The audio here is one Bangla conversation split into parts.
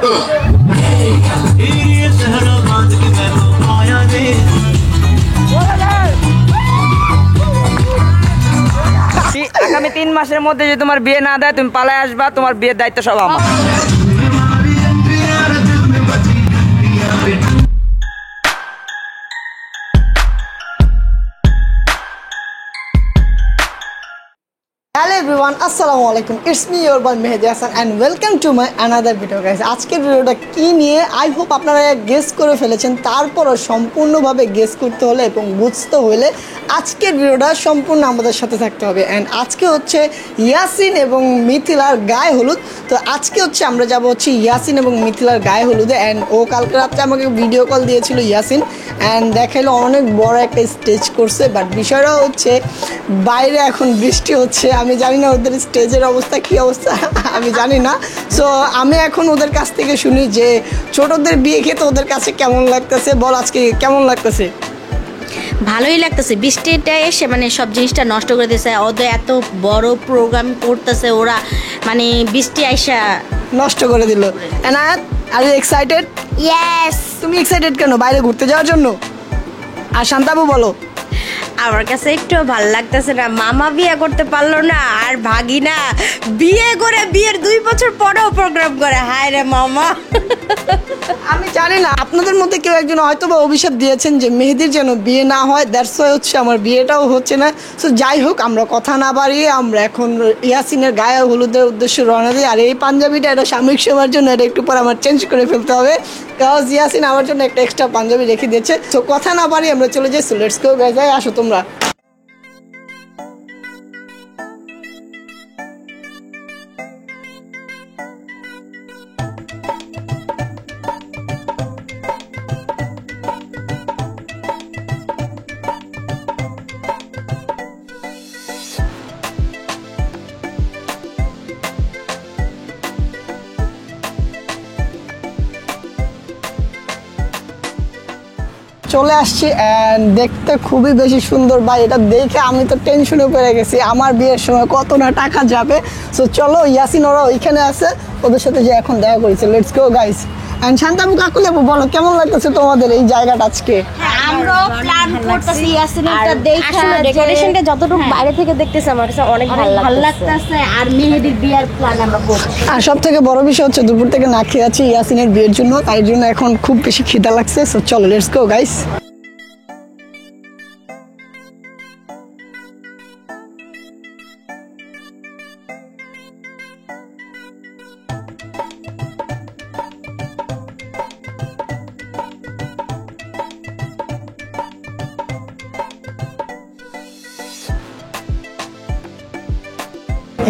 আগামী 3 মাসের মধ্যে যদি তোমার বিয়ে না দেয় তুমি পালায় আসবা, তোমার বিয়ের দায়িত্ব সব আমার। Hello everyone, assalamu alaikum. It's me your boy Mehdi Hassan and welcome to my another video guys. আজকের ভিডিওটা কি নিয়ে আই হোপ আপনারা গেস করে ফেলেছেন, তারপরও সম্পূর্ণভাবে গেস করতে হলে এবং বুঝতে হলে আজকের ভিডিওটা সম্পূর্ণ আমাদের সাথে থাকতে হবে। অ্যান্ড আজকে হচ্ছে ইয়াসিন এবং মিথিলার গায়ে হলুদ। তো আজকে হচ্ছে আমরা যাব হচ্ছে ইয়াসিন এবং মিথিলার গায়ে হলুদে। অ্যান্ড ও কালকে রাত্রে আমাকে ভিডিও কল দিয়েছিল ইয়াসিন, অ্যান্ড দেখাইলো অনেক বড় একটা স্টেজ করছে। বাট বিষয়টা হচ্ছে বাইরে এখন বৃষ্টি হচ্ছে, আমি জানি না ওদের স্টেজের অবস্থা কী অবস্থা আমি জানি না। সো আমি এখন ওদের কাছ থেকে শুনি যে ছোটদের বিয়ে খেতে ওদের কাছে কেমন লাগতেছে। বল আজকে কেমন লাগতেছে? ভালোই লাগতেছে। বৃষ্টিটা এসে মানে সব জিনিসটা নষ্ট করে দিয়েছে। ওদের এত বড় প্রোগ্রাম করতেছে ওরা, মানে বৃষ্টি আইসা নষ্ট করে দিল। Enayet, are you excited? Yes. তুমি এক্সাইটেড কেন বাইরে ঘুরতে যাওয়ার জন্য? আর শান্তাবু বলো। আমার কাছে একটু ভালো লাগতেছে না, মামা বিয়ে করতে পারলো না আর ভাগিনা বিয়ে করে বিয়ের 2 বছর পরেও প্রোগ্রাম করে। হায় রে মামা। আমি জানি না আপনাদের মধ্যে কেউ একজন হয়তো বা অভিশাপ দিয়েছেন যে মেহেদির যেন বিয়ে না হয়, দ্যাটস ওয়াই হচ্ছে আমার বিয়েটাও হচ্ছে না। সো যাই হোক, আমরা কথা না বাড়িয়ে আমরা এখন ইয়াসিনের গায়ে হলুদের উদ্দেশ্যে রওনা দিই। আর এই পাঞ্জাবিটা এটা সাময়িক সময়ের জন্য, এটা একটু পর আমার চেঞ্জ করে ফেলতে হবে, কারণ ইয়াসিন আমার জন্য একটা এক্সট্রা পাঞ্জাবি রেখে দিয়েছে। তো কথা না বাড়িয়ে আমরা চলে যাই। সো লেটস গো গাইস, আসো তোমরা। চলে আসছি অ্যান্ড দেখতে খুবই বেশি সুন্দর ভাই। এটা দেখে আমি তো টেনশনে পড়ে গেছি, আমার বিয়ের সময় কত না টাকা যাবে। সো চলো, ইয়াসিন ওরা ওইখানে আছে, ওদের সাথে যে এখন দেখা করেছে। Let's go guys. অ্যান্ড শান্তাবু কাকুলে বলো কেমন লাগতেছে তোমাদের এই জায়গাটা আজকে? আমরা প্ল্যান করতেছি ইয়াসিনটা দেখে, ডেকোরেশনটা যতটুকু বাইরে থেকে দেখতেছি আমার কাছে অনেক ভালো লাগতেছে। আর মেহেদির বিয়ের প্ল্যান আমরা করছি। আর সব থেকে বড় বিষয় হচ্ছে দুপুর থেকে না খেয়ে আছি ইয়াসিনের বিয়ের জন্য, তাই জন্য এখন খুব বেশি খিদা লাগছে। সো চলো লেটস গো গাইস।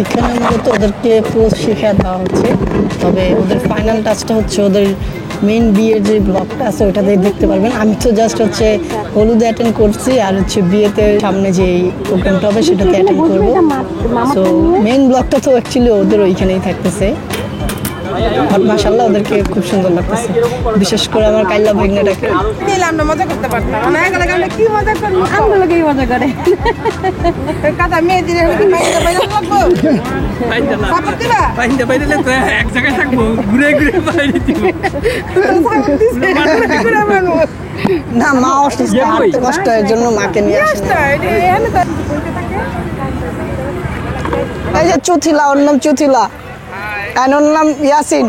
এখানে মূলত ওদেরকে পোজ শিখিয়ে দেওয়া হচ্ছে, তবে ওদের ফাইনাল টাচটা হচ্ছে ওদের মেইন বিয়ের যে ব্লগটা আছে ওইটাতেই দেখতে পারবেন। আমি তো জাস্ট হচ্ছে হলুদে অ্যাটেন্ড করছি, আর হচ্ছে বিয়েতে সামনে যে প্রোগ্রামটা হবে সেটাতে অ্যাটেন্ড করবো। সো মেইন ব্লগটা তো অ্যাকচুয়ালি ওদের ওইখানেই থাকতেছে। বাট মাশাআল্লাহ ওদেরকে খুব সুন্দর লাগতেছে, বিশেষ করে আমার কাইল্লা ভাগ্নেটাকে। আমরা মজা করতে পারতাম না, আমরা কি মজা করি, আমরা লোকেই মজা করে। কথা মেয়েদের কি মাইন্ডা বাইরে লাগবো, সাপোর্ট দিবা মাইন্ডা বাইরে তো এক জায়গায় থাকবো, ঘুরে ঘুরে বাইরে দিব না। মা অসুস্থ, হাঁটতে কষ্ট, এর জন্য মাকে নিয়ে আসছে। এই যে চুথিলা, ওর নাম চুথিলা, আর ওর নাম ইয়াসিন।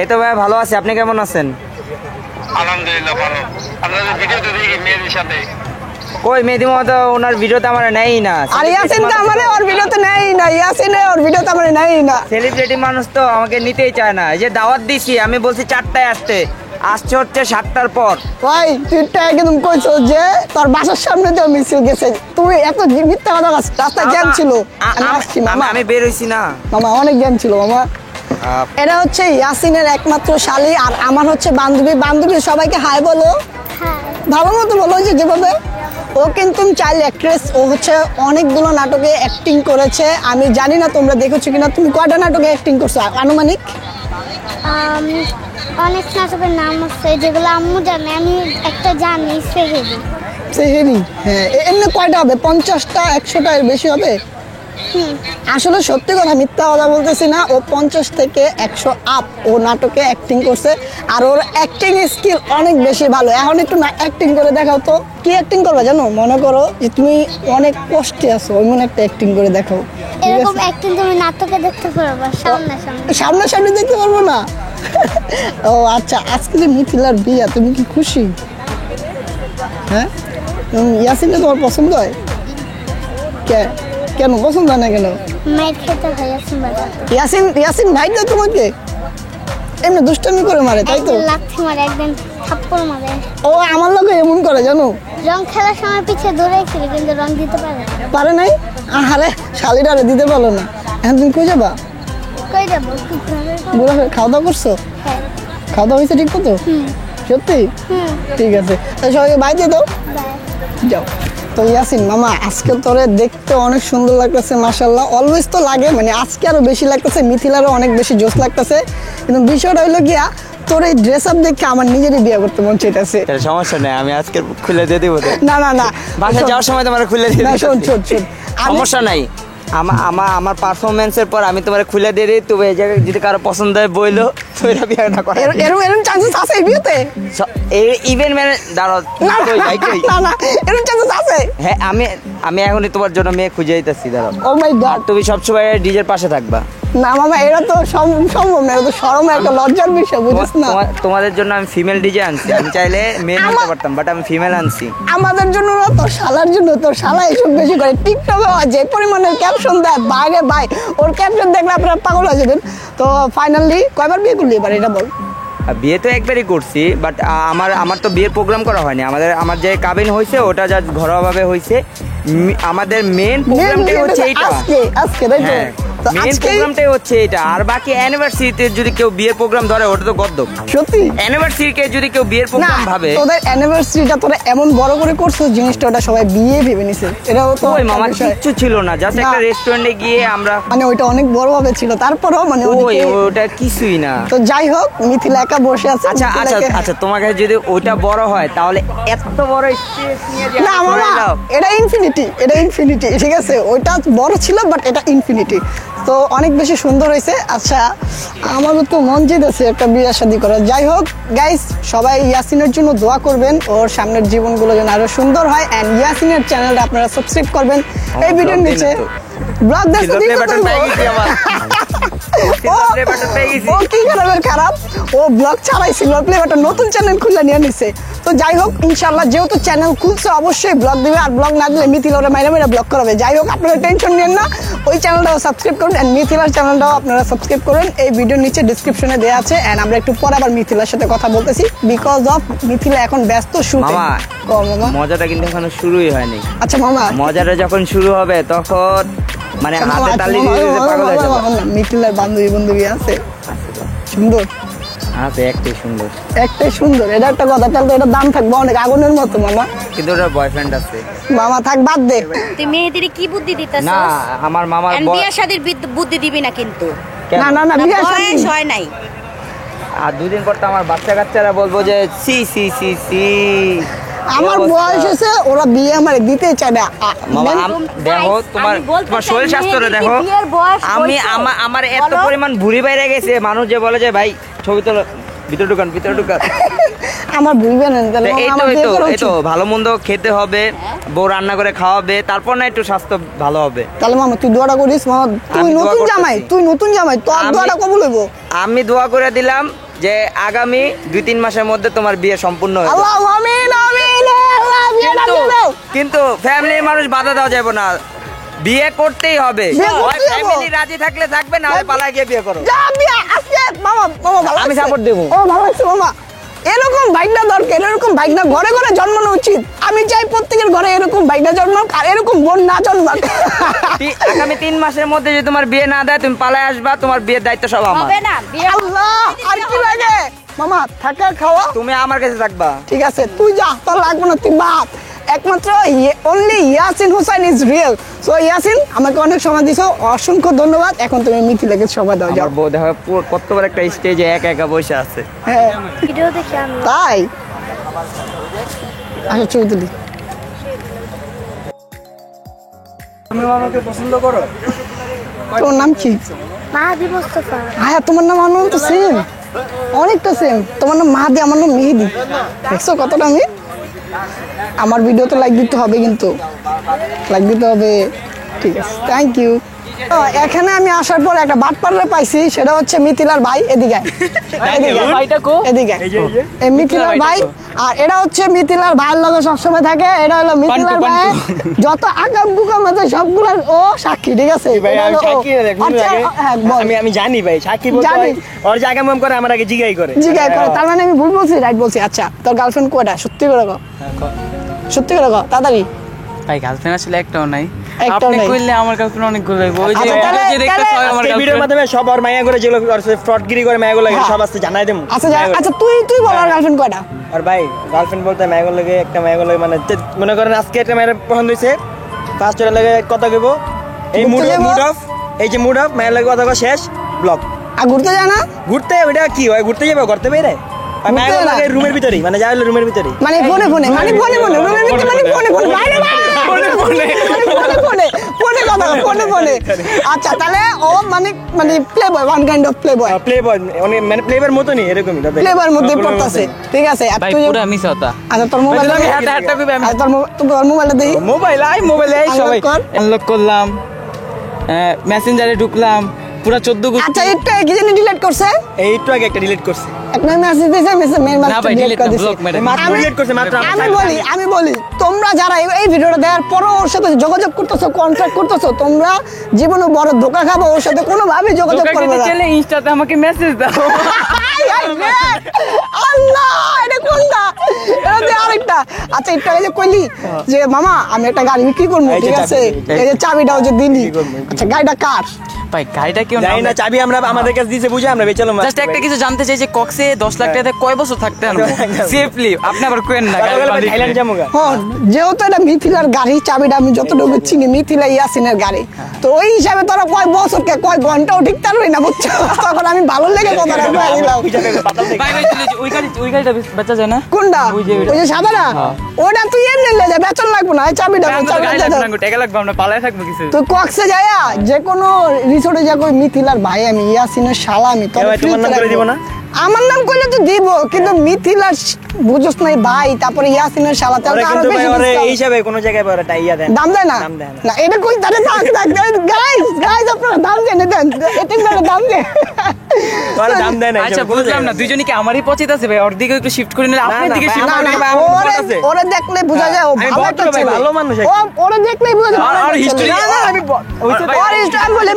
এই তো ভাই ভালো আছি, আপনি কেমন আছেন? আলহামদুলিল্লাহ ভালো। আপনাদের ভিডিওতে দেখি মেয়েদের সাথে। কই মেহেদি মামা তো ওনার ভিডিওতে আমার নেই না। আর ইয়াসিন তো আমারে ওর ভিডিওতে নেই না, ইয়াসিন ওর ভিডিওতে আমারে নেই না। সেলিব্রিটি মানুষ তো আমাকে নিতেই চায় না। এই যে দাওয়াত দিছি, আমি বলছি 4টায় আসতে, আসছে হচ্ছে 7টার পর। ভাই তুইটা একদম কইছো যে তোর বাসার সামনে তো মিছিল গেছে, তুমি এত মিথ্যা কথা বলছ। রাস্তায় জ্যাম ছিল, আমি আসছি মামা। আমি বের হইছি না মামা, অনেক জ্যাম ছিল মামা। এটা হচ্ছে ইয়াসিনের একমাত্র শালি, আর আমার হচ্ছে বান্ধবী। বান্ধবী সবাইকে হাই বলো, ভালো মতো বলো যে যেভাবে। ও কিন্তু চাইল্ড অ্যাক্ট্রেস, ও হচ্ছে অনেকগুলো নাটকে অ্যাক্টিং করেছে। আমি জানি না তোমরা দেখেছো কিনা, তুমি কয়টা নাটকে অ্যাক্টিং করছো আনুমানিক? অনেক নাটকের নাম হচ্ছে যেগুলো আম্মু জানে, আমি একটা জানি, সেহেরি। সেহেরি, হ্যাঁ। এমনি কয়টা হবে? 50টা 100টা এর বেশি হবে? আসলে সত্যি কথা, মিথ্যা কথা বলতেছি না। ও 50 থেকে 100 আপ ও নাটকে অ্যাক্টিং করছে, আর ওর অ্যাক্টিং স্কিল অনেক বেশি ভালো। এখন একটু অ্যাক্টিং করে দেখাও তো। কি অ্যাক্টিং করবে জানো? মনে করো যে তুমি অনেক কষ্টে আছো, ওই মনে একটা অ্যাক্টিং করে দেখাও। ঠিক এরকম আছে? একদিন তুমি নাটকে দেখতে পারবা সামনাসামনি। সামনাসামনি দেখতে পারবো না? ও আচ্ছা, আজকে যে মিথিলার বিয়া, তুমি কি খুশি? হ্যাঁ, ইয়াসিনকে তোমার পছন্দ হয়? কেন পছন্দ হয় না কেন? মাইর খেতে হয় ইয়াসিন বাবা। ইয়াসিন ভাই না তোমাকে এমনি দুষ্টামি করে মারে, তাই তো? একদিন লাথি মারে, একদিন থাপ্পড় মারে। ও আমার লোকে এমন করে জানো? রং খেলার সময় পিছে দৌড়াইছিল কিন্তু রং দিতে পারে না। পারে নাই? আরে শালিটারে দিতে পারলো না। এখন তুমি কই যাবা? কই যাবো? ঘরে যাবো। বুড়া হয়ে খাওয়া দাওয়া করছো? হ্যাঁ। খাওয়া দাওয়া হয়েছে ঠিক মতো? সত্যি? ঠিক আছে, তাহলে সবাইকে বাই দিয়ে দাও। বাই। যাও। তো ইয়াসিন মামা, আজকে তোরে দেখতে অনেক সুন্দর লাগতেছে মাশাআল্লাহ। অলওয়েজ তো লাগে, মানে আজকে আরো বেশি লাগতেছে, মিথিলারও অনেক বেশি জোশ লাগতেছে। কিন্তু বিষয়টা হইলো গিয়া, তোর এই ড্রেস আপ দেখে আমার নিজেরই বিয়ে করতে মন চাইতেছে। সমস্যা নেই, আমি আজকে খুলে দিয়ে দিব। না না না, বাসায় যাওয়ার সময় তোমার খুলে দিয়ে না, শোন দিতেছি। শোন শোন, সমস্যা নাই, আমার পারফরমেন্সের পর আমি তোমার খুলে দিয়ে দিই। তুমি এই জায়গায় যদি কারো পছন্দ হয় বইলো, তো এটা বিয়ে না করে। এরকম চান্সেস আছে এই বিয়েতে? ইভেন্ট ম্যানেজ দাঁড়াও, না কই ভাই, কই? না না, এরকম চান্সেস আছে? হ্যাঁ, আমি এখনই তোমার জন্য মেয়ে খুঁজে দিতেছি, দাঁড়াও। ও মাই আর গড। তুমি সবসময় ডিজের পাশে থাকবা। না মামা, এটা তো সম্ভব না, এটা তো শরমের একটা লজ্জার বিষয়, বুঝিস না? তোমাদের জন্য আমি ফিমেল ডিজে আনছি। আমি চাইলে মেয়ে আনতে পারতাম, বাট আমি ফিমেল আনছি। আমাদের জন্য না, তোর শালার জন্য। তোর শালা এসব বেশি করে টিকটকে যে পরিমাণে ক্যাপশন দেয়, বাইরে ভাই ওর ক্যাপশন দেখলে আপনারা পাগল হয়ে যাবেন। তো ফাইনালি কয়বার বিয়ে করলি এবার, এটা বল। বিয়ে তো একবারই করছি, বাট আমার তো বিয়ের প্রোগ্রাম করা হয়নি। আমার যে কাবিন হয়েছে ওটা যা ঘরোয়াভাবে হয়েছে। আমাদের মেন প্রোগ্রামটাই হচ্ছে এইটা। আজকে তাই তো? হ্যাঁ, তো মেন আজকে প্রোগ্রামটাই হচ্ছে এটা। আর বাকি অ্যানিভার্সারিতে যদি কেউ বিয়ের প্রোগ্রাম ধরে, ওটা তো গদ্দক। সত্যি অ্যানিভার্সারিকে যদি কেউ বিয়ের না, প্রোগ্রাম ভাবে, তোদের অ্যানিভার্সারিটা তোরা এমন বড় করে করছো, জিনিসটা ওটা সবাই বিয়ে ভেবে নিছে। এটাও তো ওই একটা মামা বিষয়। কিচ্ছু ছিল না, জাস্ট একটা না। রেস্টুরেন্টে গিয়ে আমরা, মানে ওইটা অনেক বড় ভাবে ছিল, তারপরেও মানে ওই ওদিকে- ওটা কিছুই না। তো যাই হোক, মিথিলা একা বসে আছে। আচ্ছা আচ্ছা মিথিলাকে- আচ্ছা, তোমার কাছে যদি ওইটা বড় হয়, তাহলে এত বড় স্টেজ নিয়ে যে না এত মামা, ঘোরাইলাম। এটা ইনফিনিটি, এটা ইনফিনিটি, ঠিক আছে? ওইটা বড় ছিল, বাট এটা ইনফিনিটি। তো অনেক বেশি সুন্দর হয়েছে। আচ্ছা, আমারও তো মন চেয়েছে একটা বিয়ে শাদী করার। যাই হোক গাইস, সবাই ইয়াসিনের জন্য দোয়া করবেন, ওর সামনের জীবনগুলো যেন আরো সুন্দর হয়। এন্ড ইয়াসিনের চ্যানেলটা আপনারা সাবস্ক্রাইব করবেন এই ভিডিওর vlog নিচে। দিন না তো। ব্লগ দেখতে Silver দিতে play button করবো। পেয়ে গেছি আবার। Silver play button পেয়ে গেছি। ও কি খারাপ, ও ব্লগ ছাড়াই সিলভার প্লে বাটন নতুন চ্যানেল খুলে নিয়ে নিছে। তো যাই হোক, ইনশাআল্লাহ যেহেতু চ্যানেল খুলছে অবশ্যই ব্লগ দিবে, আর ব্লগ না দিলে মিথিলা ওরা মাইরা ব্লগ করাবে। যাই হোক, আপনারা টেনশন নেন না, ওই চ্যানেলটাও সাবস্ক্রাইব করুন, এন্ড মিথিলার চ্যানেলটাও আপনারা সাবস্ক্রাইব করুন। এই ভিডিওর নিচে ডিসক্রিপশনে দেওয়া আছে। এন্ড আমরা একটু পরে আবার মিথিলার সাথে কথা বলতেছি, বিকজ অফ মিথিলা এখন ব্যস্ত শুটে। মামা, মামা, মজাটা কিন্তু এখনো শুরুই হয়নি। আচ্ছা মামা, মজাটা যখন শুরু হবে তখন মানে হাতে তালি দিয়ে দিতে পাগল হয়ে যাবে। মিথিলার বান্ধবী আছে সুন্দর, আছে একটাই সুন্দর, একটাই সুন্দর, এটা একটা কথা। তাহলে তো এটা দাম থাকবে অনেক আগুনের মতো মামা। কিন্তু ওটার বয়ফ্রেন্ড আছে। মামা থাক, বাদ দে। তুই মেয়েদের কি বুদ্ধি দিতেছ? না, আমার মামার বিয়া শাদির বুদ্ধি দিবি না কিন্তু। কেন? না না না, না, বিয়ে শাদী। বয়স হয় নাই। আর দুদিন পর তো আমার বাচ্চা কাচ্চারা বলবো যে সি সি সি সি। আমার বয়স হয়েছে, ওরা বিয়ে আমার দিতে চায় না। মামা দেখো, Guys, তোমার আমি বলতে তোমার চাই, শরীর স্বাস্থ্যটা মেয়েদের দেখো। কি বিয়ের বয়স আমি হয়েছে? আমার এত বলো। পরিমাণ ভুঁড়ি বাইরে গেছে, মানুষ যে বলে যে ভাই ছবি তোলো, ভিতরে ঢুকান। আমার ভুলবে না, তাহলে এই আমার তো বিয়ে করা এই তো উচিত। ভালো মন্দ খেতে হবে, বউ রান্না করে খাওয়াবে, তারপর না একটু স্বাস্থ্য ভালো হবে। তাহলে মামা তুই দোয়াটা করিস মামা, তুই আমি দোয়া নতুন করতেছি। জামাই, তোর আমি- দোয়াটা কবুল হইব। আমি দোয়া করে দিলাম যে আগামী 2-3 মাসের মধ্যে তোমার বিয়ে সম্পূর্ণ হয়ে যাবে। আল্লাহ আমিন আমিন, আল্লাহ বিয়েটা দিয়ে দাও। কিন্তু ফ্যামিলির মানুষ বাধা দেওয়া যাবে না, বিয়ে করতেই হবে। বিয়ে করতেই হবে। ফ্যামিলি রাজি থাকলে থাকবে, না হলে পালায় গিয়ে বিয়ে করো। যা বিয়ে আজকে মামা ভালো আমি লাগছে। support দেবো। ও ভালো লাগছে মামা, এরকম বাইকটা দরকার, এরকম বাইকটা ঘরে ঘরে জন্মানো উচিত। আমি চাই প্রত্যেকের ঘরে এরকম বাইকটা জন্মাক, আর এরকম বোন না জন্মাক। আগামী 3 মাসের মধ্যে যদি তোমার বিয়ে না দেয়, তুমি পালায় আসবা, তোমার বিয়ের দায়িত্ব সব আমার। হবে না বিয়ে। আল্লাহ, আর কি লাগে মামা, থাকা খাওয়া তুমি আমার কাছে থাকবা। ঠিক আছে, তুই যা, তোর লাগবে না, তুই বাদ। একমাত্র only Yasin Hussain is real. So Yasin, আমাকে অনেক সময় দিছো, অসংখ্য ধন্যবাদ। এখন তুমি মিথিলাকে সময় দাও, যাও। আমার বউ দেখো কত বড় একটা স্টেজে একা একা বসে আছে। হ্যাঁ ভিডিও দেখে আমি তাই, আচ্ছা ছবি তুলি। তুমি আমাকে পছন্দ করো? তোর নাম কি? মাহাদি মোস্তফা। হ্যাঁ তোমার নাম আমার নাম তো সেম, অনেকটা সেম। তোমার নাম মাহাদি, আমার নাম মেহেদি। দেখছো কতটা আমি? আমার ভিডিও তো লাইক দিতে হবে, কিন্তু লাইক দিতে হবে। ঠিক আছে, থ্যাংক ইউ। এখানে আমি আসার পর একটা বাটপাড়া পাইছি, সেটা হচ্ছে মিথিলার ভাই। এদিকে এদিকে এই মিথিলার ভাই, আর এটা হচ্ছে মিথিলার ভাইয়ের লগে সবসময় থাকে। এটা হলো মিথিলার ভাই, যত আকাম কুকাম আছে সবগুলোর ও সাক্ষী। ঠিক আছে আমি জানি ভাই, সাক্ষী বলতে হয় ওর যে আগাম করে আমার আগে জিগাই করে। তার মানে আমি ভুল বলছি, রাইট বলছি? আচ্ছা, তোর গার্লফ্রেন্ড কয়টা? সত্যি করে কও, সত্যি করে কও তাড়াতাড়ি। ভাই গার্লফ্রেন্ড আসলে একটাও নাই। একটাও আপনি নাই। কইলে আমার গার্লফ্রেন্ড অনেকগুলো হইব। ওই যে আচ্ছা, যে দেখতে হয় আমার এই ভিডিওর মাধ্যমে সব আর মাইয়া করে যেগুলো ফ্রডগিরি করে মাইয়া গুলো সব আসতে জানাই দেবো। আচ্ছা আচ্ছা, তুই বল আর গার্লফ্রেন্ড কয়টা? আর ভাই গার্লফ্রেন্ড বলতে মাইয়া গুলো একটা মাইয়া গুলো মানে মনে করেন আজকে একটা মায়ের পছন্দ হয়েছে, ফার্স্ট ওটা লাগে কথা কইব, এই মুড অফ, এই যে মুড অফ মায়ের লাগে কথা শেষ, ব্লক। আর ঘুরতে যায় না? ঘুরতে ওইটা কি হয়, ঘুরতে যাবে করতে বেরে মায়ের লাগে রুমের ভিতরেই, মানে যা হলো রুমের ভিতরেই, মানে ফোনে ফোনে রুমের ভিতরে, মানে ফোনে বাইরে ফোনে। আচ্ছা, তাহলে ও মানে play boy, one kind of play boy. Play বয় মানে প্লে বয়ের মতনই এরকমই দাদা, প্লে বয়ের মধ্যে পড়তাছে। ঠিক আছে, আর ভাই তুই পুরো মিস হতা। আচ্ছা তোর মোবাইল, আমি হাতে কইবে আমি তোর মোবাইলটা দেখি। মোবাইলে সবাই কর। আনলক করলাম, মেসেঞ্জারে ঢুকলাম, পুরো 14 গুণ। আচ্ছা, এটা কি জানি ডিলিট করছে? এইটু আগে একটা ডিলিট করছে। একটা মেসেজ দিয়েছে, মেল না ভাই ডিলিট না, ব্লক মেরে। মাত্র ডিলিট করছে মাত্র। আমি বলি তোমরা যারা এই ভিডিওটা দেখার পরও ওর সাথে যোগাযোগ করতেছো, কন্ট্যাক্ট করতেছো, তোমরা জীবনে বড় ধোকা খাবো। ওর সাথে কোনোভাবেই যোগাযোগ করবে না। চলে ইনস্টাতে আমাকে মেসেজ দাও। আল্লাহ, এটা কোনটা? এটা যে আরেকটা। আচ্ছা, এটা এই যে কইলি যে মামা আমি একটা গাড়ি বিক্রি করবো, ঠিক আছে, এই যে চাবিটাও যে দিলি। আচ্ছা, গাড়িটা কার? ভাই গাড়িটা কেউ জানি না, চাবি আমরা আমাদের কাছে দিয়েছে, বুঝে আমরা বেচালাম। জাস্ট একটা কিছু জানতে চাই যে কক্সে 10 লাখ টাকাতে কয় বছর থাকতে আনবো সেফলি? আপনি আবার কোয়েন না থাইল্যান্ড যামুগা। হ্যাঁ, যেহেতু এটা মিথিলার গাড়ি, চাবিটা আমি যতটুকু চিনি মিথিলা ইয়াসিনের গাড়ি, তো ওই হিসাবে তোরা কয় বছরকে কয় ঘন্টাও ঠিক পারবি না, বুঝছো? তখন আমি ভালো লেগে কথা দিলাম। ভাই ভাই ওই গাড়িটা বেচা যায় না? কোনটা? ওই যে ওই যে সাদাটা? ওটা তুই এমনি লে যা, বেচন লাগবো না। এই চাবিটা টাকা লাগবে, আমরা পালায় থাকবো কিছু। তুই কক্সে যাইয়া যে কোনো রিসোর্টে যা কই মিথিলার ভাই আমি, ইয়াসিনের শালা আমি, তোমার নাম করে দিব না? আমার নাম করলে তো দিব, কিন্তু মিথিলার বুঝছ নাই ভাই, তারপরে ইয়াসিনের শালা, তাহলে আরো বেশি এই হিসাবে কোন জায়গায় বড় টাইয়া দেন, দাম দেয় না। না এটা কই তারে গাইস আপনারা দাম দেন, এটা দাম দেন, তোরা দাম দেন না। আচ্ছা বুঝলাম না, দুইজনই কি আমারই পচিত আছে ভাই? ওর দিকে একটু শিফট করে নিলে আপনার দিকে শিফট করে নিলে ওরে দেখলে বোঝা যায় ও ভালো একটা ছেলে, ভালো মানুষ। ওরে দেখলেই বোঝা যায়। আর হিস্টরি আমি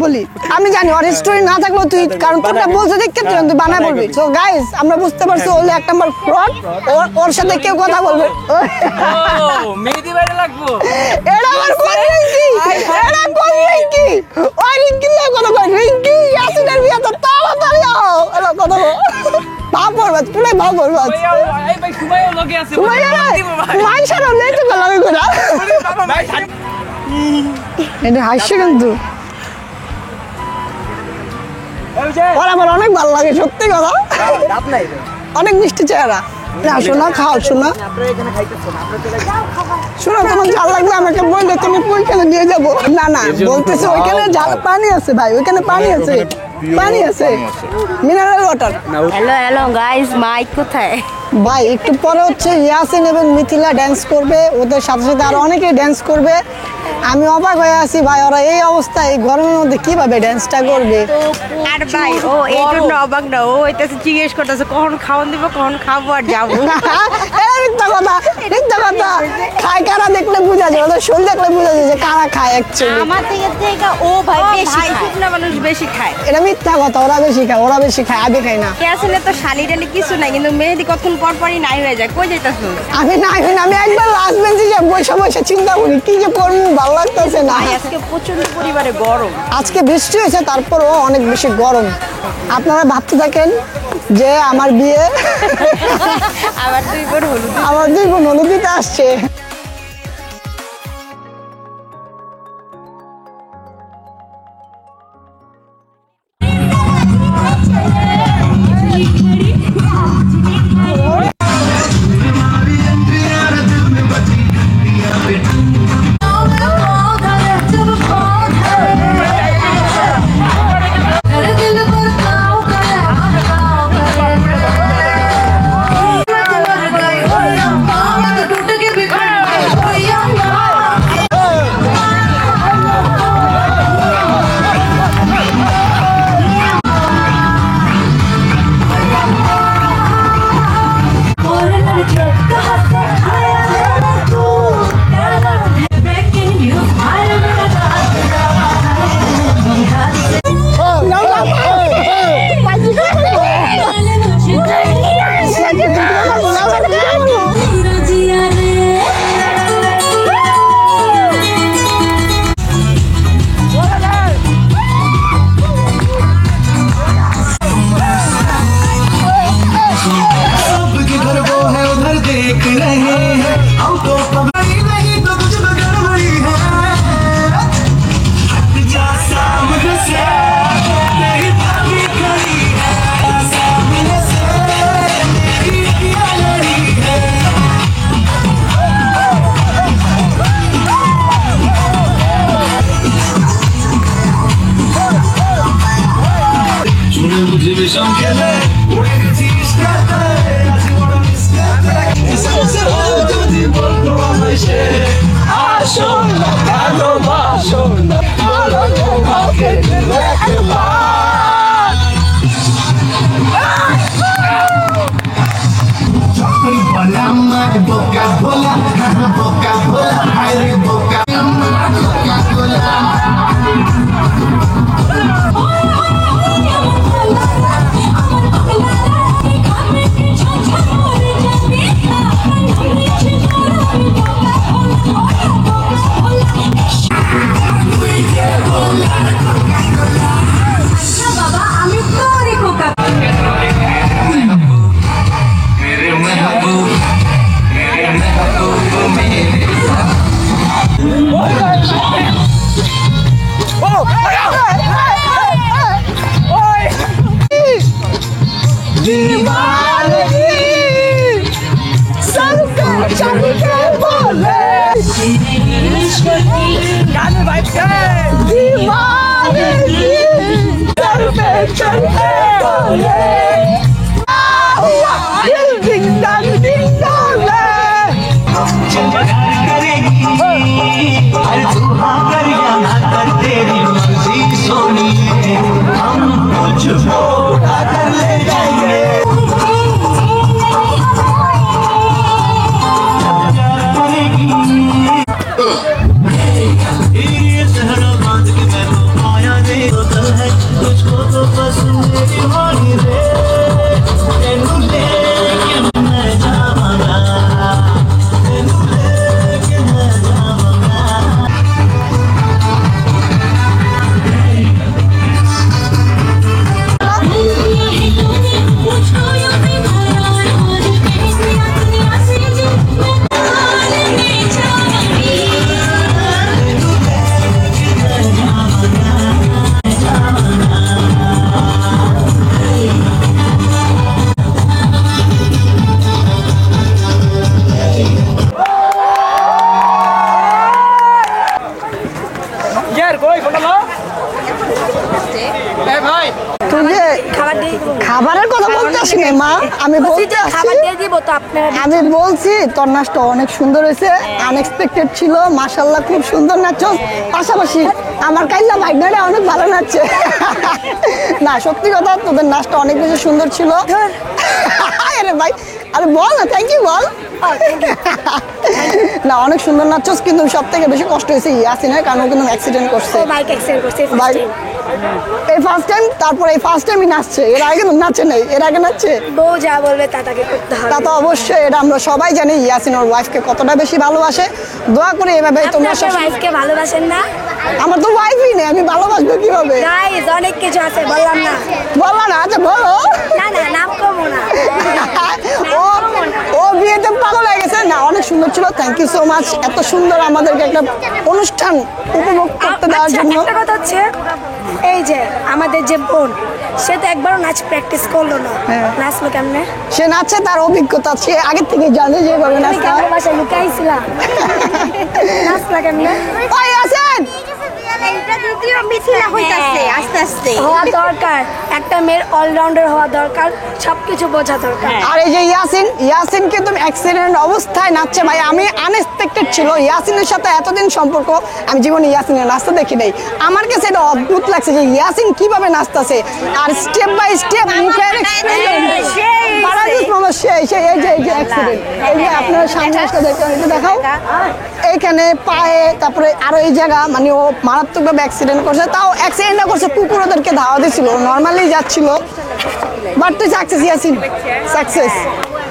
বলি আমি জানি ওর হিস্টরি না থাকলেও তুই, কারণ তোরটা বলছে দেখতে তুই বানায় বলবি। সো গাইস, আমরা বুঝতে পারছি ওলে এক নাম্বার ফ্রড। ওর সাথে কেউ কথা বলবে, ও মেহেদি বাইরে লাগবো। এটা আমার কোন রিঙ্কি, এটা কোন রিঙ্কি? ওই রিঙ্কি না, কোন রিঙ্কি ইয়াসিনের বিয়ে তো তাড়াতাড়ি আও। এলো কথা বল, ভাব বরবাদ, পুরো ভাব বরবাদ। এই ভাই সুমাইও লগে আছে, মাইশারও নেই তো লাগে করা। এটা হাসছে কিন্তু ওর আমার অনেক ভালো লাগে, সত্যি কথা। অনেক মিষ্টি চেহারা। শোনা খাও, শোনা শোনা, তোমার ঝাল লাগবে আমাকে বললে তুমি ওইখানে নিয়ে যাবো। না না, বলতেছে ওইখানে পানি আছে ভাই, ওইখানে পানি আছে, পানি আছে, mineral water. Hello guys, mic কোথায়? ভাই একটু পরে হচ্ছে ইয়াসিন এবং মিথিলা ড্যান্স করবে, ওদের সাথে সাথে আরো অনেকেই ড্যান্স করবে। আমি অবাক হয়ে আছি ভাই, ওরা এই অবস্থায় এই গরমের মধ্যে কিভাবে ড্যান্সটা করবে। আর ভাই ও এই জন্য অবাক না, ও হইতেছে জিজ্ঞেস করতেছে কখন খাওয়ান দিব, কখন খাবো আর যাবো। মিথ্যা কথা, মিথ্যা কথা। খায় কারা দেখলে বোঝা যায়, ওদের শরীর দেখলে বোঝা যায় যে কারা খায় অ্যাকচুয়ালি। আমার থেকে ও ভাই বেশি খায়, শুকনা মানুষ বেশি খায়। এটা মিথ্যা কথা, ওরা বেশি খায়, ওরা বেশি খায়, আমি খাই না। আসলে তো শালি টালি কিছু নাই, কিন্তু মেহেদি কতক্ষণ পর পরই নাই হয়ে যায়। কই যাইতাছো? আমি একবার লাস্ট বেঞ্চে যে বসে বসে চিন্তা করি কি যে করবো, ভালো লাগতেছে না। আজকে প্রচন্ড পরিমাণে গরম, আজকে বৃষ্টি হয়েছে, তারপরও অনেক বেশি গরম। আপনারা ভাবতে থাকেন যে আমার বিয়ে, আবার আমার 2 বোন হলুদ দিতে আসছে। খাবারের কথা বলতে আসি না মা, আমি বলছি তোর নাচটা অনেক সুন্দর হয়েছে, আনএক্সপেক্টেড ছিল, মাশাআল্লাহ খুব সুন্দর নাচছ। পাশাপাশি আমার কাইল্লা ভাইনারা অনেক ভালো নাচছে। না সত্যি কথা, তোদের নাচটা অনেক বেশি সুন্দর ছিল। আরে ভাই, আরে বল না, থ্যাংক ইউ বল। না অনেক সুন্দর নাচছ, কিন্তু সব থেকে বেশি কষ্ট হয়েছে ইয়াসিনের, কারণ ও কিন্তু অ্যাক্সিডেন্ট করছে। এই ফার্স্ট টাইম, তারপর এই ফার্স্ট টাইমই নাচছে, এর আগে কিন্তু নাচে নাই। এর আগে নাচছে, বউ যা বলবে তা তাকে করতে হবে। তা তো অবশ্যই, এটা আমরা সবাই জানি ইয়াসিন ওর ওয়াইফকে কতটা বেশি ভালোবাসে। দোয়া করে এভাবে তোমরা আপনার ওয়াইফকে ভালোবাসেন না? আমার তো ওয়াইফই নেই, আমি ভালোবাসবো কিভাবে? গাইস অনেক কিছু আছে, বললাম না। বলো না, আচ্ছা বলো। না না, নাম কমো না। ও বিয়েতে পাগল হয়ে গেছে। না অনেক সুন্দর ছিল, থ্যাংক ইউ সো মাচ, এত সুন্দর আমাদেরকে একটা অনুষ্ঠান উপভোগ করতে দেওয়ার আচ্ছা, জন্য। একটা কথা হচ্ছে, এই যে আমাদের যে বোন, সে তো একবারও নাচ প্র্যাকটিস করলো না, নাচলো কেমনে? সে নাচে, তার অভিজ্ঞতা, সে আগে থেকে জানে যেভাবে তুমি নাচতে কেমন হয়। বাসায় লুকাইছিলা? নাচলা কেমনে? ওই আছেন আস্তে আস্তে হওয়া দরকার, একটা মেয়ের অলরাউন্ডার হওয়া দরকার, সবকিছু বোঝা দরকার। আর এই যে ইয়াসিন কিন্তু অ্যাক্সিডেন্ট অবস্থায় নাচছে ভাই, আমি আনএক্সপেক্টেড ছিল। ইয়াসিনের সাথে এতদিন সম্পর্ক, আমি জীবনে ইয়াসিনের নাচতে দেখি নাই। আমার কাছে এটা অদ্ভুত লাগছে যে ইয়াসিন কিভাবে নাচতেছে, আর স্টেপ বাই স্টেপ মুখের এক্সপ্রেশন। এই যে অ্যাক্সিডেন্ট, এই যে আপনার সামনে দেখাও, এইখানে পায়ে, তারপরে আরো এই জায়গা, মানে ও মারাত্মকভাবে অ্যাক্সিডেন্ট করছে। তাও অ্যাক্সিডেন্ট করছে, কুকুর ওদেরকে ধাওয়া দিয়েছিল, নর্মালি যাচ্ছিল, বাট তুই সাকসেস ইয়াসিন, সাকসেস।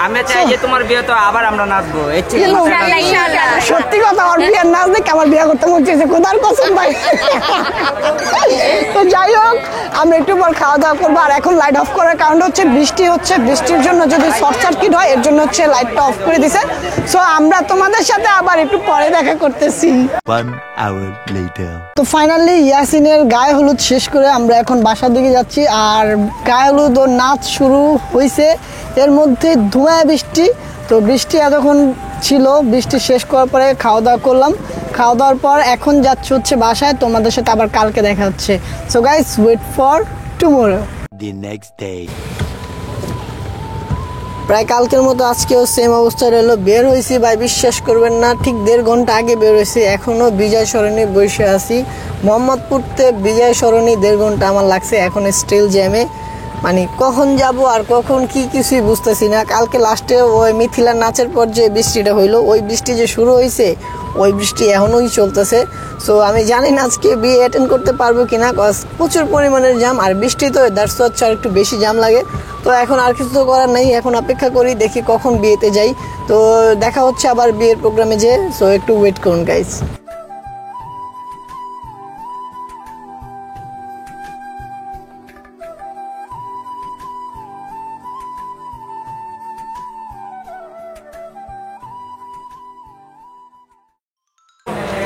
আমরা চাই যে তোমার বিয়ে তো আবার আমরা নাচবো। সত্যি কথা, ওর বিয়ের নাচ দেখে আমার বিয়ে করতে মন চেয়েছে, কোথার কসম ভাই। তো যাই হোক, আমরা একটু পর খাওয়া দাওয়া করবো। আর এখন লাইট অফ করার কারণ হচ্ছে বৃষ্টি হচ্ছে, বৃষ্টির জন্য যদি শর্ট সার্কিট হয়, এর জন্য হচ্ছে লাইটটা অফ করে দিছে। সো আমরা তোমাদের সাথে আবার একটু পরে দেখা করতেছি। তো ফাইনালি ইয়াসিনের গায়ে হলুদ শেষ করে আমরা এখন বাসার দিকে যাচ্ছি। আর গায়ে হলুদ ও নাচ শুরু হয়েছে, এর মধ্যে ধুমায় বৃষ্টি। তো বৃষ্টি এতক্ষণ ছিল, বৃষ্টি শেষ করার পরে খাওয়া দাওয়া করলাম। খাওয়া দাওয়ার পর এখন যাচ্ছে হচ্ছে বাসায়, তোমাদের সাথে আবার কালকে দেখা হচ্ছে। So guys, wait for tomorrow. the next day. প্রায় কালকের মতো আজকেও সেম অবস্থা রইলো। বের হয়েছি ভাই, বিশ্বাস করবেন না, ঠিক 1.5 ঘন্টা আগে বের হয়েছি। এখনও বিজয় সরণি বসে আছি। মোহাম্মদপুরতে বিজয় সরণি 1.5 ঘন্টা আমার লাগছে, এখন স্টিল জ্যামে। মানে কখন যাব আর কখন কি কিছুই বুঝতেছি না। কালকে লাস্টে ওই মিথিলার নাচের পর যে বৃষ্টিটা হইলো, ওই বৃষ্টি যে শুরু হয়েছে, ওই বৃষ্টি এখনোই চলতেছে। সো আমি জানি না আজকে বিয়ে অ্যাটেন্ড করতে পারবো কিনা, প্রচুর পরিমাণের জাম। আর বৃষ্টি তো দ্যাটস হচ্ছে আর একটু বেশি জাম লাগে। তো এখন আর কিছু তো করার নেই, এখন অপেক্ষা করি, দেখি কখন বিয়েতে যাই। তো দেখা হচ্ছে আবার বিয়ের প্রোগ্রামে যে। সো একটু ওয়েট করুন গাইস।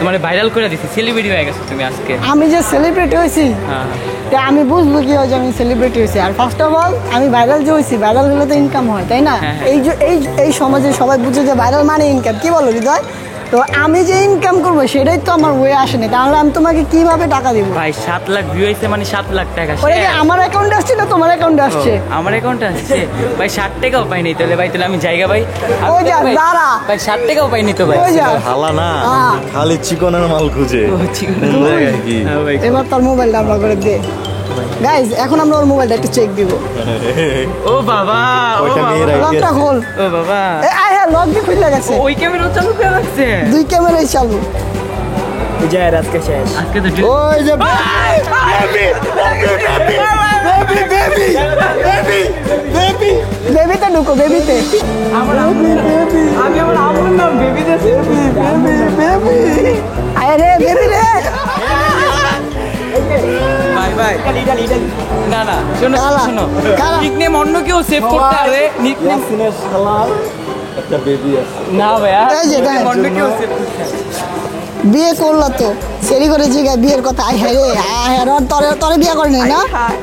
তোমার ভাইরাল করে দিছি, সেলিব্রিটি হয়ে গেছো তুমি আজকে। আমি যে সেলিব্রিটি হয়েছি, তা আমি বুঝবো কি হয় যে আমি সেলিব্রিটি হয়েছি। আর ফার্স্ট অফ অল আমি ভাইরাল যে হয়েছি, ভাইরাল হলে তো ইনকাম হয়, তাই না? এই যে এই সমাজে সবাই বুঝে যে ভাইরাল মানে ইনকাম। কি বলো হৃদয়? তো আমি যে ইনকাম করবো সেটাই তো আমার ওয়ে আসেনি, তাহলে আমি তোমাকে কিভাবে টাকা দিব? ভাই 7 লাখ ভিউ হইছে মানে 7 লাখ টাকা। ওরে কি আমার অ্যাকাউন্টে আসছে না তোমার অ্যাকাউন্টে আসছে? আমার অ্যাকাউন্টে আসছে ভাই। 60 টাকাও পাইনি তাহলে ভাই, তাহলে আমি জায়গা ভাই। ওই যা দাঁড়া ভাই 60 টাকাও পাইনি তো ভাই। ওই যা হালা না, খালি চিকনের মাল খুঁজে। এবার তোর মোবাইলটা আমরা করে দে গাইজ। এখন আমরা ওর মোবাইলটা একটু চেক দিব। ও বাবা, লকটা খোল। ও বাবা, লক দিয়ে খুলে গেছে। ওই ক্যামেরা চালু করে রাখছে, 2 ক্যামেরাই চালু। বিজয়ের আজকে শেষ। আজকে তো ওই যে বেবিতে ঢুকো, বেবিতে। আমি আমার আম্মুর নাম বেবি দিয়েছি। আরে বেবি রে। ভাই ভাই না না, শোনো শোনো, নিকনেম অন্য কেউ সেভ করতে পারে। নিকনেম একটা বেবি আছে না ভাইয়া, এই যে দেখ, অন্য কেউ সেভ করতে বিয়ে করলো তো সেরি করে জিগায় বিয়ের কথা। আয় হ্যাঁ রে, আয় হ্যাঁ, তরে বিয়ে করে নাই না?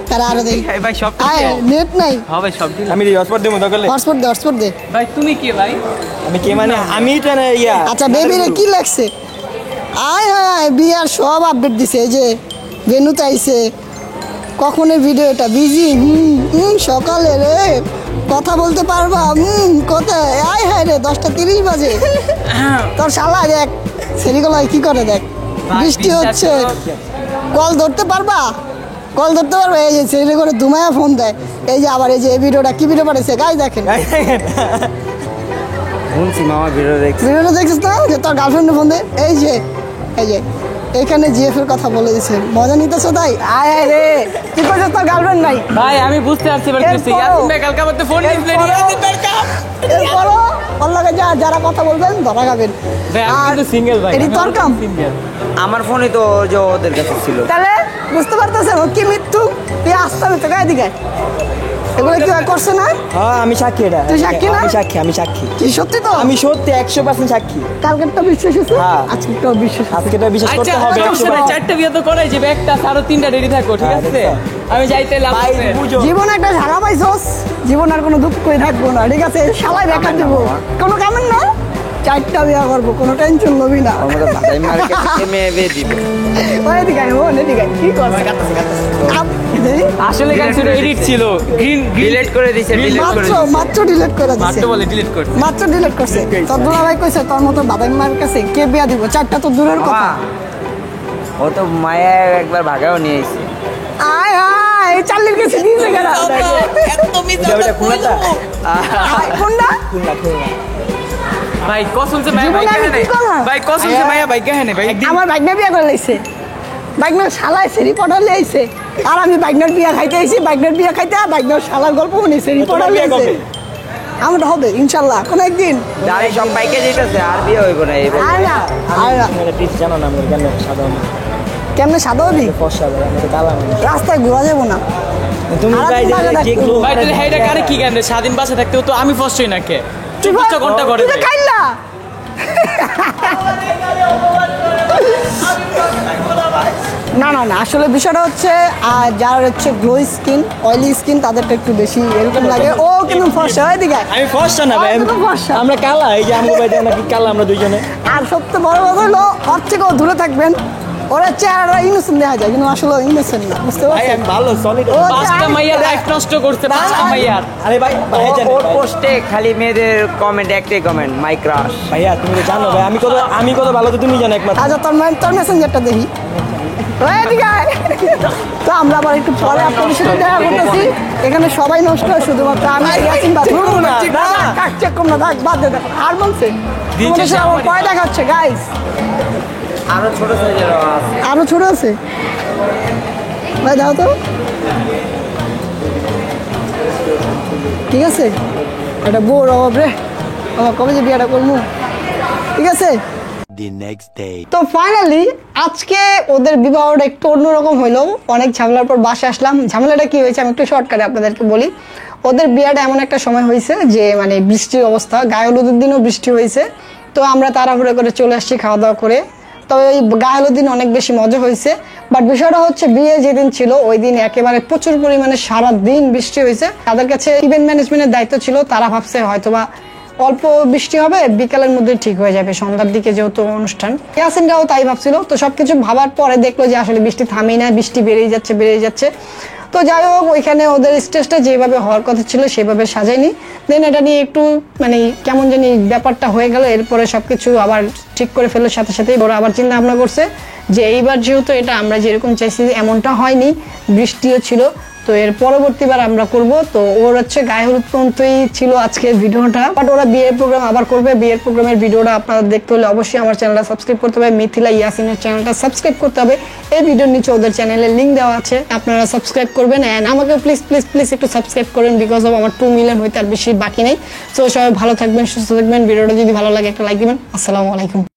তারা আরো দেখ ভাই সব আয়, নেট নাই। হবে সব। আমি হটস্পট দেবো দরকার হলে। হটস্পট দে। ভাই তুমি কে ভাই? আমি কে মানে আমি তো না ইয়া। আচ্ছা বেবি রে কি লাগছে? আয় হায়, বিয়ার সব আপডেট দিছে। এই যে ভেনুতে আইছে, কখনের ভিডিও এটা বিজি। সকালে রে কথা বলতে পারবা? কোথায়? আয় হায় রে, 10:30 বাজে। তোর শালা দেখ সেরিগুলাই কি করে দেখ, বৃষ্টি হচ্ছে, কল ধরতে পারবা? কল ধরতে পারবে? এই যে সেরি করে ধুমায়া ফোন দেয়। এই যে আবার এই যে এই ভিডিওটা কি ভিডিও পাঠাইছে গাই দেখেন। শুনছি মামা ভিডিওটা দেখছিস না, যে তোর গার্লফ্রেন্ডের ফোন দেয়। এই যে এখানে জিএফ এর কথা বলে দিছে, মজা নিতেছো তাই? আয় আয় রে, কি করছিস? তোর গার্লফ্রেন্ড নাই? ভাই আমি বুঝতে পারছি এবার কিছু। ইয়াসিন ভাই কালকে আমাকে ফোন দিয়েছিল, ইয়াসিন ভাই এরপরও ওর লগে যারা কথা বলবেন ধরা খাবেন। ভাই আমি কিন্তু সিঙ্গেল ভাই। এটি তোর কাম। আমার ফোনে তো যে ওদের কাছে ছিল। তাহলে বুঝতে পারতেছেন ও কি মৃত্যু? তুই আসতে তো গায়ে দিকে এগুলো কি করছে না? হ্যাঁ আমি সাক্ষী। এটা তুই সাক্ষী না? আমি সাক্ষী। কি সত্যি তো? আমি সত্যি 100% সাক্ষী। কালকেরটা বিশ্বাস হয়েছে, আজকেরটা বিশ্বাস। আজকেটা বিশ্বাস করতে আচ্ছা হবে। 4টা বিয়ে তো করাই যাবে, একটা আরো 3টা রেডি থাকো, ঠিক আছে? আমি যাইতে লাভ আছে। জীবন একটা ঝাড়া পাইছস, জীবন আর কোনো দুঃখই থাকবো না, ঠিক আছে? শালাই দেখা দেবো, কোনো কামের না। 4টা বিয়া করবো, কোনো টেনশন লবি না। আসলে গান ছিল, এডিট ছিল, গ্রিন ডিলিট করে দিয়েছে। মাত্র ডিলিট করে দিয়েছে, মাত্র বলে ডিলিট করছে, মাত্র ডিলিট করছে। তোর দুলা ভাই কইছে তোর মতো বাদাম মার কাছে কে বিয়া দিব? 4টা তো দূরের কথা। ও তো মায়া একবার ভাগাও নিয়ে এসেছে। আয় আয়, এই চাল্লির কাছে দিয়েছে কেন? এত মিথ্যা কথা কইলো। কোনটা? ভাই কসম সে মায়া ভাই কাহে নাই, ভাই কসম সে মায়া ভাই কাহে নাই ভাই। আমার বাইকনা বিয়া করে লাইছে, বাইকনার শালায় সেরি পড়া লাইছে। আর আমি বাইকনার বিয়া খাইতে আইছি, বাইকনার বিয়া খাইতে বাইকনার শালার গল্প শুনি, সেরি পড়া লাইছে। আমরা হবে ইনশাআল্লাহ কোন একদিন। দাঁড়ি সব বাইকে যেতেছে, আর বিয়ে হইব না। এই আর না টিপস জানো না? আমরা কেন সাদা কেমনে সাদা হবি? ফর্সা বলে আমরা তো কালা মানুষ। রাস্তায় ঘোরা যাবো না। তুমি ভাই দেখলো ভাই তাহলে হেডা কারে কি গান? স্বাধীন বাসে থাকতেও তো আমি ফর্স হই না কে? 24 ঘন্টা করে তুই খাইলা না না না, আসলে বিষয়টা হচ্ছে যার হচ্ছে গ্লো স্কিন, অয়েলি স্কিন, তাদেরটা একটু বেশি এরকম লাগে। ও কিন্তু ফর্সা হয় দিকে। আমি ফর্সা না ভাই, আমরা কালা। এই যে আমগো ভাই আমরা কি কালা আমরা দুইজনে। আর সবচেয়ে বড় কথা হলো ওর থেকেও দূরে থাকবেন, ওরা চেহারা ইনোসেন্ট দেখা যায় কিন্তু আসলে ইনোসেন্ট না, বুঝতে ভাই পারছেন? আমি ভালো সলিড। ও, পাঁচটা মাইয়ার লাইফ নষ্ট করছে, পাঁচটা মাইয়ার। আরে ভাই ভাই জানেন ওর ভাই। পোস্টে খালি মেয়েদের কমেন্ট, একটাই কমেন্ট, মাই ক্রাশ। ভাইয়া তুমি তো জানো ভাই আমি কত ভালো তো তুমি জানো একমাত্র। আচ্ছা তোর মেসেঞ্জারটা দেখি। ওই এদিকে আয়। তো আমরা আবার একটু পরে আপনাদের সাথে দেখা করতেছি। এখানে সবাই নষ্ট হয়, শুধুমাত্র আমি ইয়াসিন বাদ। চেক কম না, থাক, বাদ দে, দেখো আর বলছে তোমাদের সাথে আমার পরে দেখা হচ্ছে গাইস। আরো ছোট সাইজের আছে। আরো ছোট আছে ভাই, দাও তো। ঠিক আছে, এটা বউর অভাব রে, আমার কবে যে বিয়েটা করবো। ঠিক আছে, তো ফাইনালি আজকে ওদের বিবাহটা একটু অন্যরকম হইলো। অনেক ঝামেলার পর বাসে আসলাম। ঝামেলাটা কি হয়েছে আমি একটু শর্টকাটে আপনাদেরকে বলি। ওদের বিয়েটা এমন একটা সময় হয়েছে যে মানে বৃষ্টির অবস্থা, গায়ে হলুদের দিনও বৃষ্টি হয়েছে। তো আমরা তাড়াহুড়ো করে চলে আসছি খাওয়া দাওয়া করে। তবে ওই গায়ে হলুদ দিন অনেক বেশি মজা হয়েছে। বাট বিষয়টা হচ্ছে বিয়ে যেদিন ছিল ওই দিন একেবারে প্রচুর পরিমাণে সারা দিন বৃষ্টি হয়েছে। তাদের কাছে ইভেন্ট ম্যানেজমেন্টের দায়িত্ব ছিল, তারা ভাবছে হয়তোবা অল্প বৃষ্টি হবে, বিকালের মধ্যে ঠিক হয়ে যাবে, সন্ধ্যার দিকে যেহেতু অনুষ্ঠান। ইয়াসিনটাও তাই ভাবছিল। তো সবকিছু ভাবার পরে দেখলো যে আসলে বৃষ্টি থামেই না, বৃষ্টি বেড়েই যাচ্ছে। তো যাই হোক, ওইখানে ওদের স্টেজটা যেভাবে হওয়ার কথা ছিল সেভাবে সাজায়নি। দেন এটা নিয়ে একটু মানে কেমন জানি ব্যাপারটা হয়ে গেল। এরপরে সবকিছু আবার ঠিক করে ফেলার সাথে সাথেই ওরা আবার চিন্তা ভাবনা করছে যে এইবার যেহেতু এটা আমরা যেরকম চাইছি এমনটা হয়নি, বৃষ্টিও ছিল, তো এর পরবর্তীবার আমরা করব। তো ওর হচ্ছে গায়ে হলুদ পর্যন্তই ছিল আজকের ভিডিওটা। বাট ওরা বিয়ের প্রোগ্রাম আবার করবে। বিয়ের প্রোগ্রামের ভিডিওটা আপনাদের দেখতে হলে অবশ্যই আমার চ্যানেলটা সাবস্ক্রাইব করতে হবে, মিথিলা ইয়াসিনের চ্যানেলটা সাবস্ক্রাইব করতে হবে। এই ভিডিওর নিচে ওদের চ্যানেলের লিঙ্ক দেওয়া আছে, আপনারা সাবস্ক্রাইব করবেন। অ্যান্ড আমাকে প্লিজ একটু সাবস্ক্রাইব করেন, বিকজ অফ আমার 2 মিলিয়ন হইতে আর বেশি বাকি নেই। তো সবাই ভালো থাকবেন, সুস্থ থাকবেন। ভিডিওটা যদি ভালো লাগে একটা লাইক দিবেন। আসসালামু আলাইকুম।